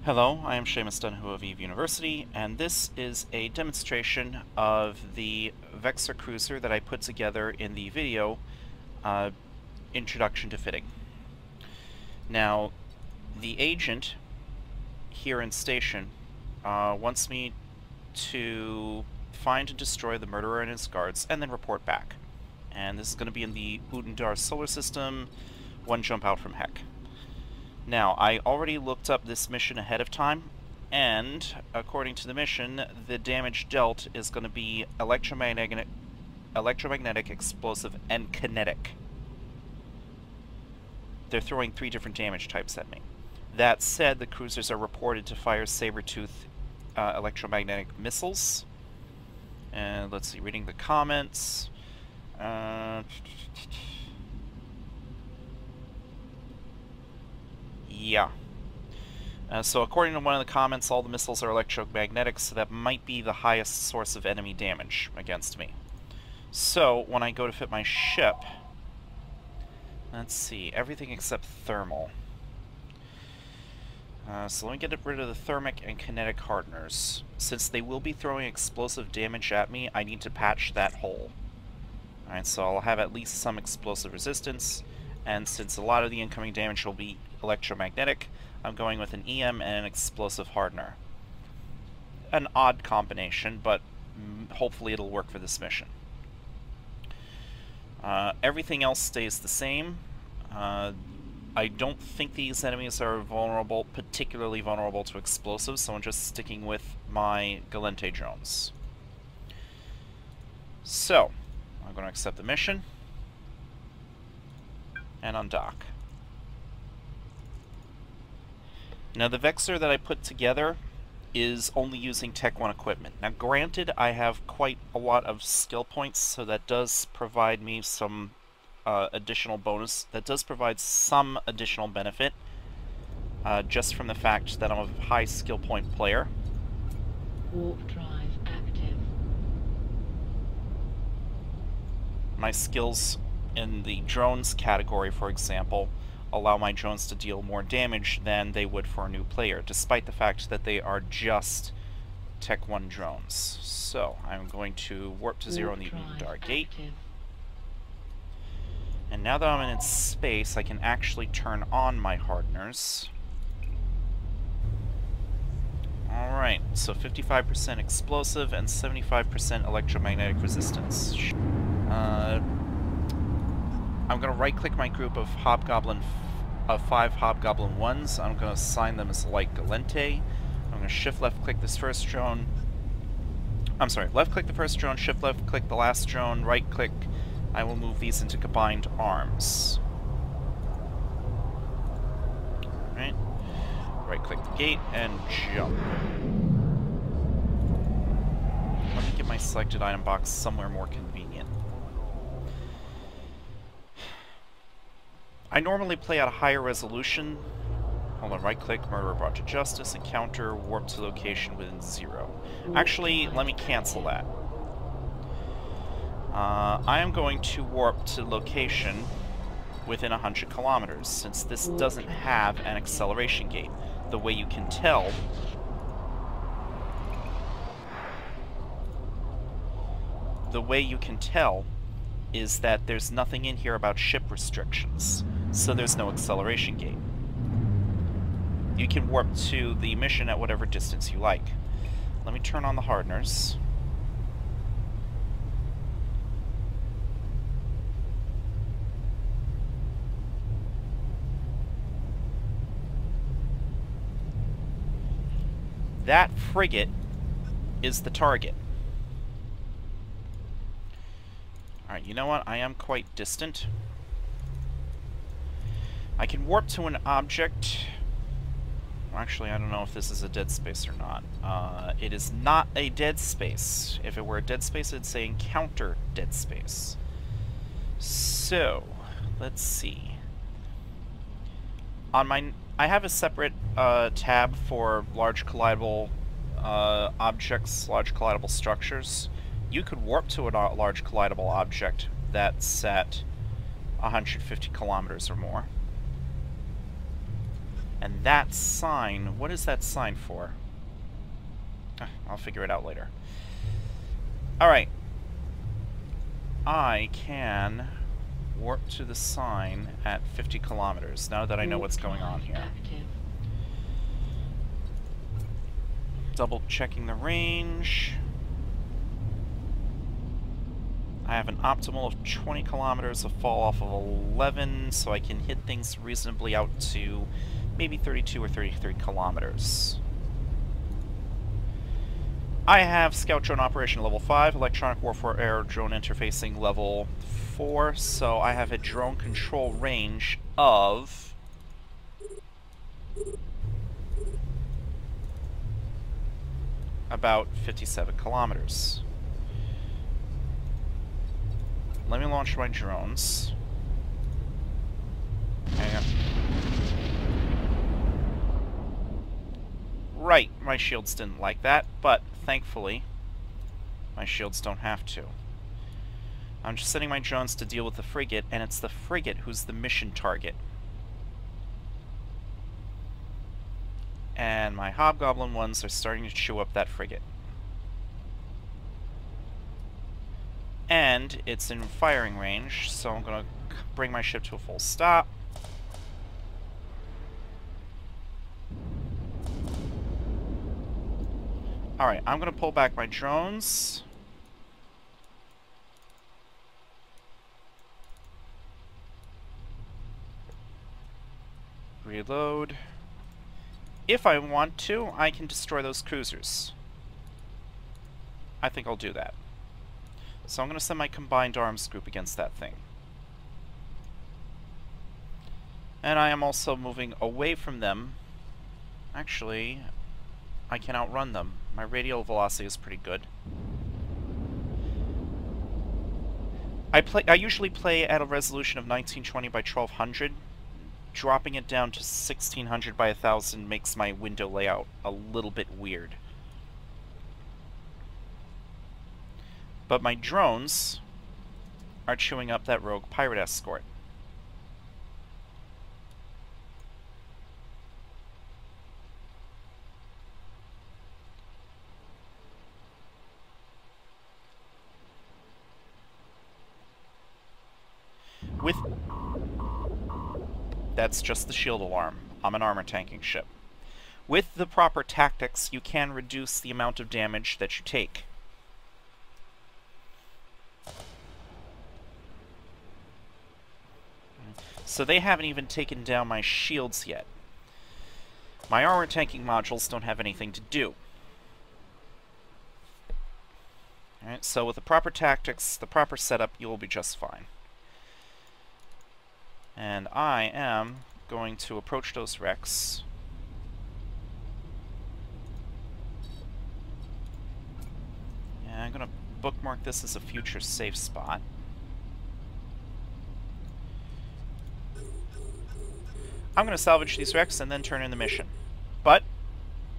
Hello, I am Seamus Dunhu of EVE University, and this is a demonstration of the Vexor Cruiser that I put together in the video Introduction to Fitting. Now, the agent here in Station wants me to find and destroy the murderer and his guards, and then report back. And this is going to be in the Utendar solar system, one jump out from Heck. Now, I already looked up this mission ahead of time, and according to the mission, the damage dealt is going to be electromagnetic, explosive, and kinetic. They're throwing 3 different damage types at me. That said, the cruisers are reported to fire saber-tooth electromagnetic missiles. And let's see, reading the comments. Yeah. So according to one of the comments, all the missiles are electromagnetic, so that might be the highest source of enemy damage against me. So, when I go to fit my ship, let's see, everything except thermal. So let me get rid of the thermic and kinetic hardeners. Since they will be throwing explosive damage at me, I need to patch that hole. Alright, so I'll have at least some explosive resistance, and since a lot of the incoming damage will be electromagnetic, I'm going with an EM and an explosive hardener. An odd combination, but hopefully it'll work for this mission. Everything else stays the same. I don't think these enemies are particularly vulnerable to explosives, so I'm just sticking with my Gallente drones. So, I'm going to accept the mission and undock. Now, the Vexor that I put together is only using Tech 1 equipment. Now, granted, I have quite a lot of skill points, so that does provide me some additional bonus. That does provide some additional benefit, just from the fact that I'm a high skill point player. Warp drive active. My skills in the drones category, for example, allow my drones to deal more damage than they would for a new player, despite the fact that they are just Tech 1 drones. So, I'm going to warp to 0 in the Utendar gate. And now that I'm in space, I can actually turn on my hardeners. Alright, so 55% explosive and 75% electromagnetic resistance. I'm going to right-click my group of 5 Hobgoblin 1s. I'm going to assign them as Light Gallente. I'm going to shift-left-click this first drone. I'm sorry, left-click the first drone, shift-left-click the last drone, right-click. I will move these into combined arms. Alright. Right-click the gate and jump. Let me get my selected item box somewhere more convenient. I normally play at a higher resolution. Hold on, right-click, murderer brought to justice, encounter, warp to location within 0. Actually, let me cancel that. I am going to warp to location within 100 kilometers, since this doesn't have an acceleration gate. The way you can tell is that there's nothing in here about ship restrictions, so there's no acceleration gate. You can warp to the mission at whatever distance you like. Let me turn on the hardeners. That frigate is the target. Alright, you know what? I am quite distant. I can warp to an object. Actually, I don't know if this is a dead space or not. It is not a dead space. If it were a dead space, it'd say encounter dead space. So, let's see. On my... I have a separate tab for large collidable objects, large collidable structures. You could warp to a large collidable object that's at 150 kilometers or more. And that sign, what is that sign for? I'll figure it out later. Alright. I can warp to the sign at 50 kilometers, now that I know what's going on here. Active. Double checking the range. I have an optimal of 20 kilometers, a fall off of 11, so I can hit things reasonably out to maybe 32 or 33 kilometers. I have Scout Drone Operation Level 5, Electronic Warfare Air Drone Interfacing Level 4, so I have a drone control range of... about 57 kilometers. Let me launch my drones. Hang on. Right, my shields didn't like that, but thankfully, my shields don't have to. I'm just setting my drones to deal with the frigate, and it's the frigate who's the mission target. And my Hobgoblin ones are starting to chew up that frigate. And it's in firing range, so I'm going to bring my ship to a full stop. Alright, I'm going to pull back my drones. Reload. If I want to, I can destroy those cruisers. I think I'll do that. So I'm going to send my combined arms group against that thing. And I am also moving away from them. Actually, I can outrun them. My radial velocity is pretty good. I usually play at a resolution of 1920 by 1200. Dropping it down to 1600 by 1000 makes my window layout a little bit weird. But my drones are chewing up that rogue pirate escort. That's just the shield alarm. I'm an armor tanking ship. With the proper tactics, you can reduce the amount of damage that you take. So they haven't even taken down my shields yet. My armor tanking modules don't have anything to do. Alright, so with the proper tactics, the proper setup, you will be just fine. And I am going to approach those wrecks. And I'm going to bookmark this as a future safe spot. I'm going to salvage these wrecks and then turn in the mission. But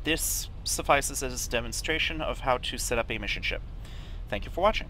this suffices as a demonstration of how to set up a mission ship. Thank you for watching.